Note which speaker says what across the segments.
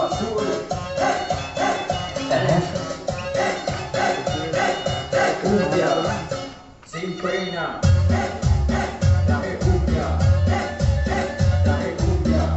Speaker 1: azul. Cumbia, sin pena. Dame cumbia. Dame cumbia.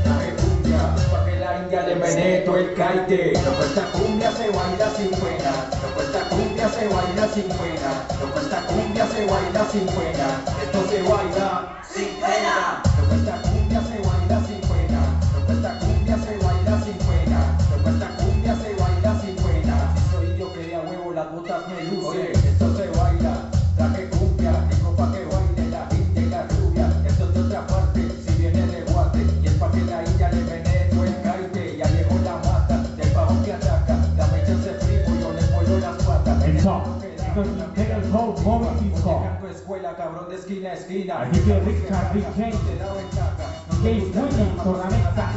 Speaker 1: Dame cumbia. Pa' que la India le menee todo el caite. Loco, esta cumbia se baila sin pena. Loco, esta cumbia se baila sin pena. Loco, esta cumbia se baila sin pena. Esto se baila sin pena. Loco, esta cumbia se baila sin pena. Loco, esta cumbia se baila sin pena. Loco, esta cumbia se baila sin pena. Si soy yo que de a huevo las botas me lucen. Oye, esto se baila. Traje cumbia, digo pa' que baile la India y la rubia. Esto es de otra parte, si viene de guate. Y es pa' que la India le menee todo el caite. Ya llegó la mata, del bajo que ataca. Dame chance primo, yo le vuelo las patas.
Speaker 2: El top, because he take a whole moment he's called.
Speaker 1: Escuela, cabrón de esquina a esquina.
Speaker 2: Aquí que Richard Big Kane,
Speaker 1: Te da ventaja.
Speaker 2: Case Williams por la mesa.